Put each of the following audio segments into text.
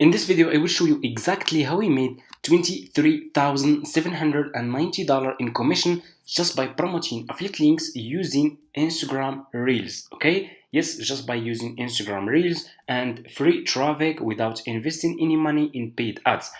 In this video, I will show you exactly how we made $23,790 in commission just by promoting affiliate links using Instagram Reels. Okay? Yes, just by using Instagram Reels and free traffic without investing any money in paid ads.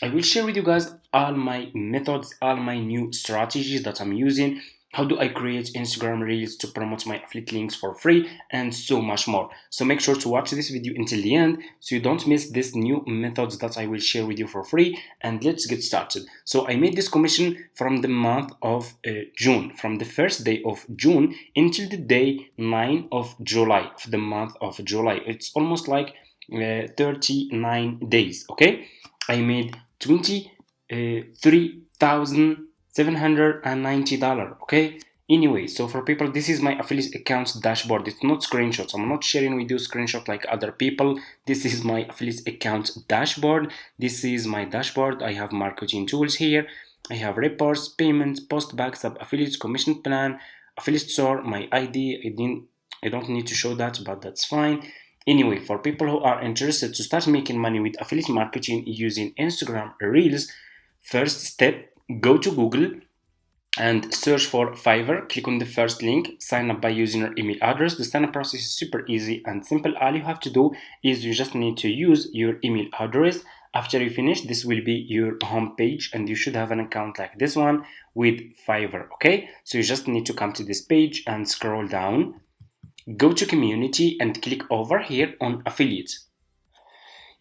I will share with you guys all my methods, all my new strategies that I'm using. How do I create Instagram Reels to promote my affiliate links for free, and so much more. So make sure to watch this video until the end so you don't miss these new methods that I will share with you for free. And let's get started. So I made this commission from the month of June, from the first day of June until the day 9 of July, of the month of July. It's almost like 39 days. Okay, I made $23,790. Okay, anyway, so for people, this is my affiliate account dashboard. It's not screenshots. I'm not sharing with you screenshot like other people. This is my affiliate account dashboard. This is my dashboard. I have marketing tools here. I have reports, payments, post backs up, affiliates, commission plan, affiliate store, my ID. I don't need to show that, but that's fine. Anyway, for people who are interested to start making money with affiliate marketing using Instagram Reels, first step, go to Google and search for Fiverr. Click on the first link, sign up by using your email address. The sign up process is super easy and simple. All you have to do is you just need to use your email address. After you finish, this will be your home page and you should have an account like this one with Fiverr. Okay, so you just need to come to this page and scroll down. Go to community and click over here on affiliates.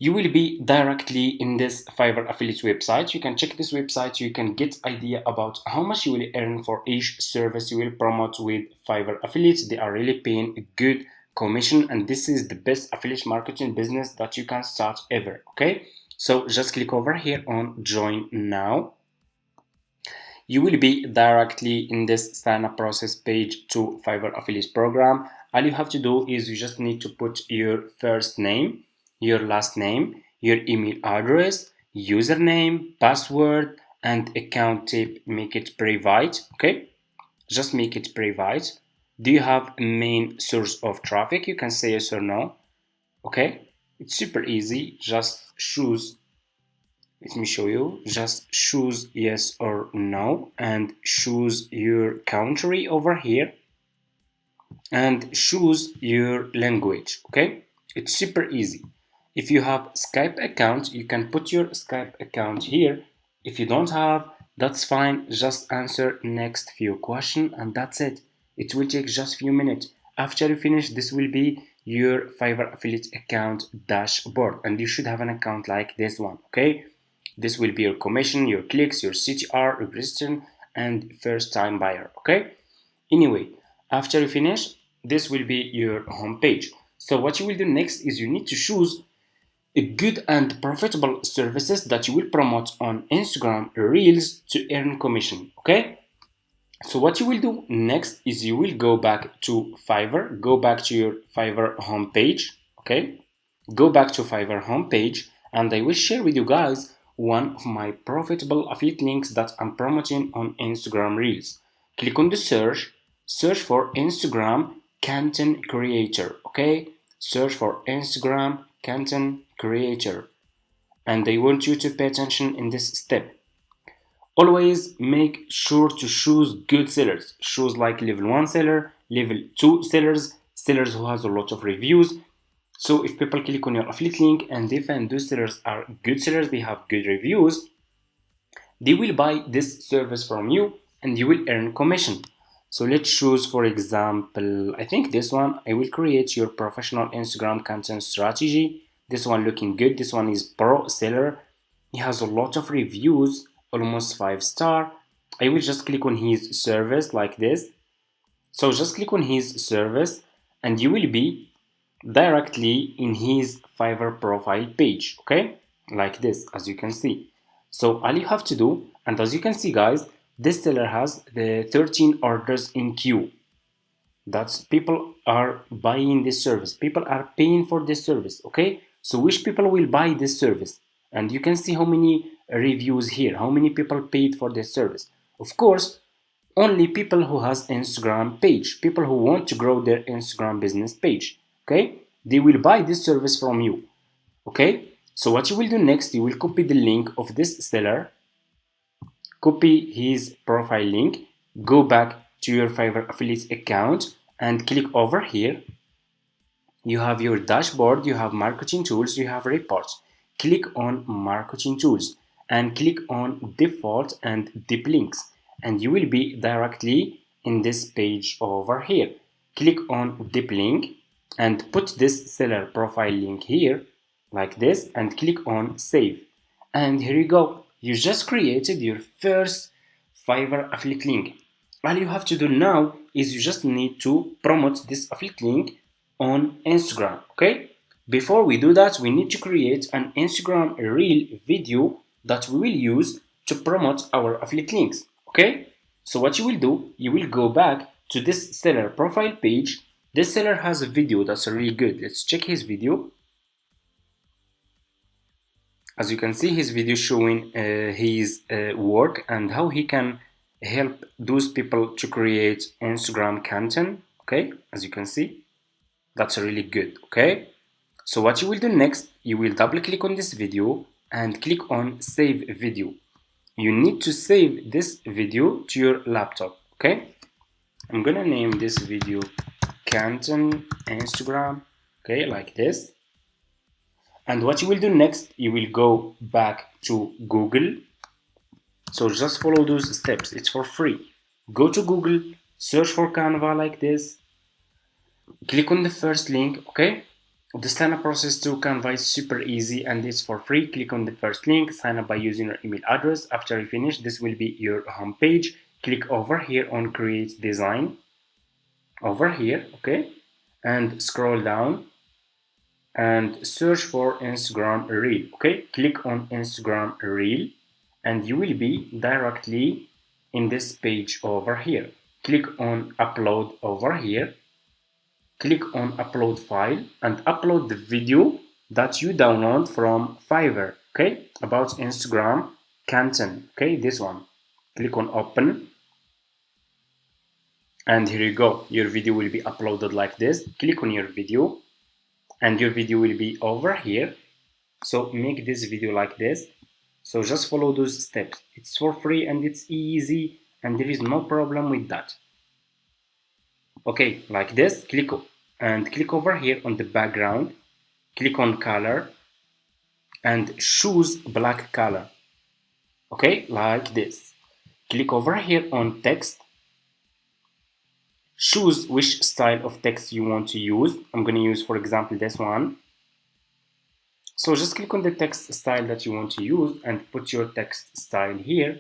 You will be directly in this Fiverr affiliate website. You can check this website. You can get idea about how much you will earn for each service you will promote with Fiverr affiliates. They are really paying a good commission, and this is the best affiliate marketing business that you can start ever. Okay, so just click over here on join now. You will be directly in this sign up process page to Fiverr affiliate program. All you have to do is you just need to put your first name, your last name, your email address, username, password, and account type. Make it private. Okay, just make it private. Do you have a main source of traffic? You can say yes or no. Okay, it's super easy. Just choose. Let me show you. Just choose yes or no and choose your country over here and choose your language. Okay, it's super easy. If you have Skype account, you can put your Skype account here. If you don't have, that's fine. Just answer next few questions and that's it. It will take just few minutes. After you finish, this will be your Fiverr affiliate account dashboard and you should have an account like this one. Okay, this will be your commission, your clicks, your CTR, registration, and first time buyer. Okay, anyway, after you finish, this will be your home page. So what you will do next is you need to choose a good and profitable services that you will promote on Instagram Reels to earn commission. Okay, so what you will do next is you will go back to Fiverr, go back to your Fiverr homepage. Okay, go back to Fiverr homepage and I will share with you guys one of my profitable affiliate links that I'm promoting on Instagram Reels. Click on the search for Instagram content creator. Okay, search for Instagram content creator, and I want you to pay attention in this step. Always make sure to choose good sellers. Choose like level 1 seller, level 2 sellers, sellers who has a lot of reviews. So if people click on your affiliate link and they find those sellers are good sellers, they have good reviews, they will buy this service from you and you will earn commission. So let's choose, for example, I think this one. I will create your professional Instagram content strategy. This one looking good. This one is pro seller. He has a lot of reviews, almost 5-star. I will just click on his service like this. So just click on his service and you will be directly in his Fiverr profile page. Okay, like this, as you can see. So all you have to do, and as you can see guys, this seller has the 13 orders in queue. That's people are buying this service, people are paying for this service. Okay, so which people will buy this service? And you can see how many reviews here, how many people paid for this service. Of course, only people who has Instagram page, people who want to grow their Instagram business page. Okay, they will buy this service from you. Okay, So what you will do next, you will copy the link of this seller, copy his profile link, go back to your Fiverr affiliate account and click over here. You have your dashboard, you have marketing tools, you have reports. Click on marketing tools and click on default and deep links, and you will be directly in this page over here. Click on deep link and put this seller profile link here like this and click on save. And here you go. You just created your first Fiverr affiliate link. All you have to do now is you just need to promote this affiliate link on Instagram. Okay, before we do that, we need to create an Instagram reel video that we will use to promote our affiliate links. Okay, so what you will do, you will go back to this seller profile page. This seller has a video that's really good. Let's check his video. As you can see, his video showing his work and how he can help those people to create Instagram content. Okay, as you can see, that's really good. Okay, so what you will do next, you will double click on this video and click on save video. You need to save this video to your laptop. Okay, I'm gonna name this video content Instagram. Okay, like this. And what you will do next, you will go back to Google. So just follow those steps, it's for free. Go to Google, search for Canva like this, click on the first link. Okay, the sign up process to Canva is super easy and it's for free. Click on the first link, sign up by using your email address. After you finish, this will be your home page. Click over here on create design over here. Okay, and scroll down and search for Instagram reel. Okay, click on Instagram reel and you will be directly in this page over here. Click on upload over here, click on upload file and upload the video that you download from Fiverr. Okay, about Instagram content. Okay, this one. Click on open and here you go. Your video will be uploaded like this. Click on your video and your video will be over here. So make this video like this. So just follow those steps. It's for free and it's easy and there is no problem with that. Okay, like this, click and click over here on the background, click on color and choose black color. Okay, like this. Click over here on text, choose which style of text you want to use. I'm going to use, for example, this one. So just click on the text style that you want to use and put your text style here.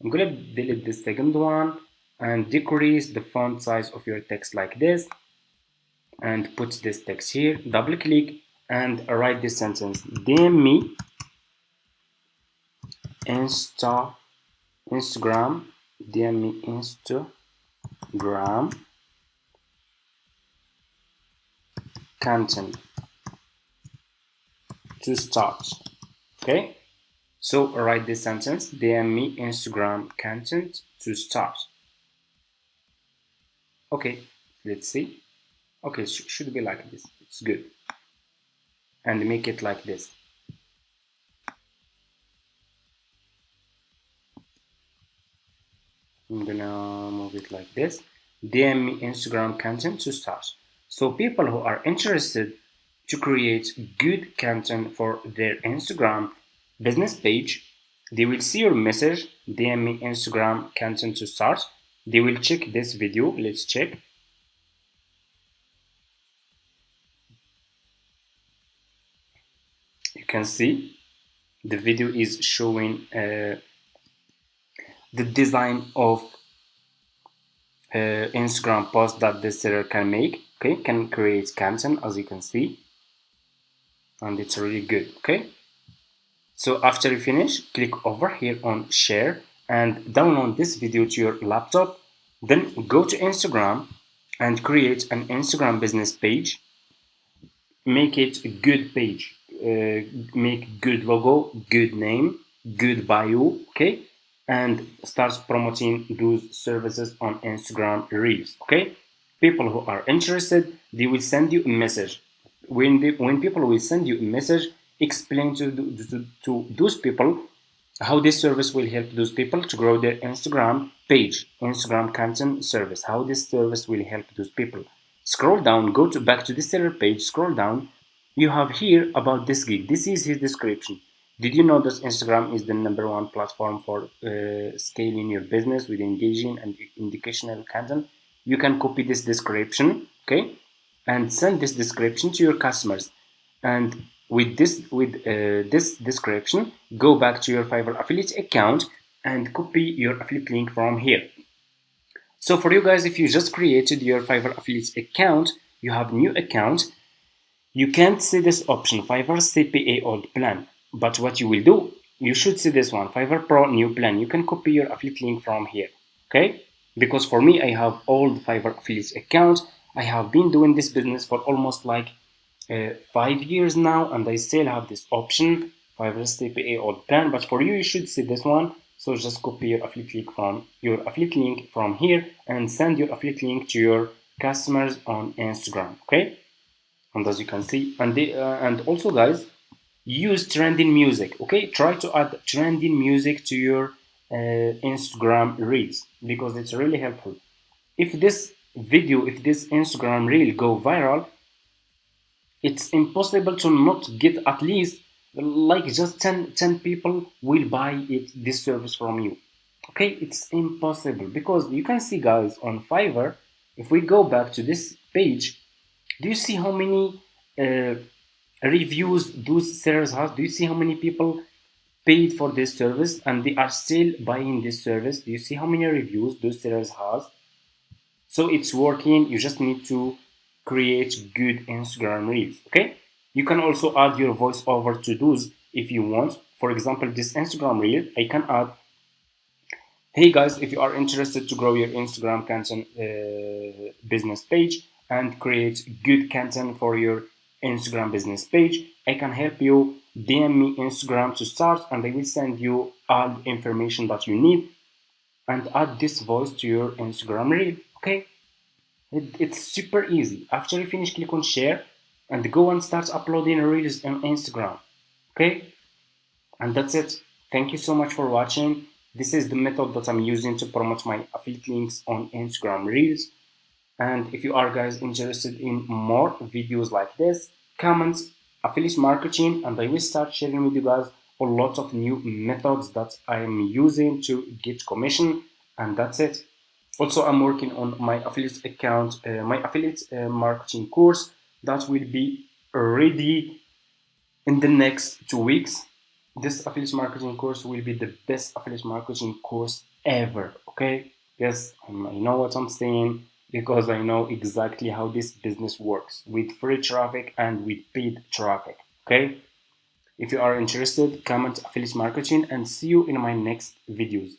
I'm going to delete the second one and decrease the font size of your text like this and put this text here. Double click and write this sentence: DM me Instagram, DM me Instagram content to start. Okay, so write this sentence: DM me Instagram content to start. Okay, let's see. Okay, should be like this. It's good. And make it like this. I'm gonna move it like this. DM me Instagram content to start. So people who are interested to create good content for their Instagram business page, they will see your message, DM me Instagram content to start. They will check this video. Let's check. You can see the video is showing the design of Instagram post that the seller can make. Okay, can create content, as you can see, and it's really good. Okay, so after you finish, click over here on share and download this video to your laptop. Then go to Instagram and create an Instagram business page. Make it a good page. Make good logo, good name, good bio. Okay, and start promoting those services on Instagram Reels. Okay, people who are interested, they will send you a message. When people will send you a message, explain to those people how this service will help those people to grow their Instagram page, Instagram content service, how this service will help those people. Scroll down, go to back to the seller page, scroll down. You have here about this gig. This is his description. Did you know that Instagram is the #1 platform for scaling your business with engaging and educational content? You can copy this description, okay, and send this description to your customers. And with this description, go back to your Fiverr affiliate account and copy your affiliate link from here. So for you guys, if you just created your Fiverr affiliate account, you have new account, you can't see this option, Fiverr CPA old plan. But what you will do, you should see this one, Fiverr Pro new plan. You can copy your affiliate link from here, okay? Because for me, I have old Fiverr affiliate account. I have been doing this business for almost like 5 years now, and I still have this option, Fiverr CPA old plan. But for you, you should see this one. So just copy your affiliate link from here and send your affiliate link to your customers on Instagram, okay? And as you can see, and also guys, use trending music, okay? Try to add trending music to your Instagram reels, because it's really helpful. If this Instagram reel go viral, it's impossible to not get at least like just 10 people will buy this service from you, okay? It's impossible, because you can see guys on Fiverr, if we go back to this page, do you see how many reviews those sellers have? Do you see how many people paid for this service and they are still buying this service? Do you see how many reviews those sellers have? So it's working. You just need to create good Instagram reels, okay? You can also add your voiceover to those if you want. For example, this Instagram reel, I can add, hey guys, if you are interested to grow your Instagram content business page and create good content for your Instagram business page, I can help you. DM me Instagram to start, and I will send you all the information that you need, and add this voice to your Instagram reel, okay? It's super easy. After you finish, click on share and go and start uploading reels on Instagram, okay? And that's it. Thank you so much for watching. This is the method that I'm using to promote my affiliate links on Instagram reels. And if you are guys interested in more videos like this, comment affiliate marketing, and I will start sharing with you guys a lot of new methods that I am using to get commission. And that's it. Also, I'm working on my affiliate account, my affiliate marketing course that will be ready in the next 2 weeks. This affiliate marketing course will be the best affiliate marketing course ever, okay? Yes, I know what I'm saying, because I know exactly how this business works with free traffic and with paid traffic, okay? If you are interested, comment affiliate marketing, and see you in my next videos.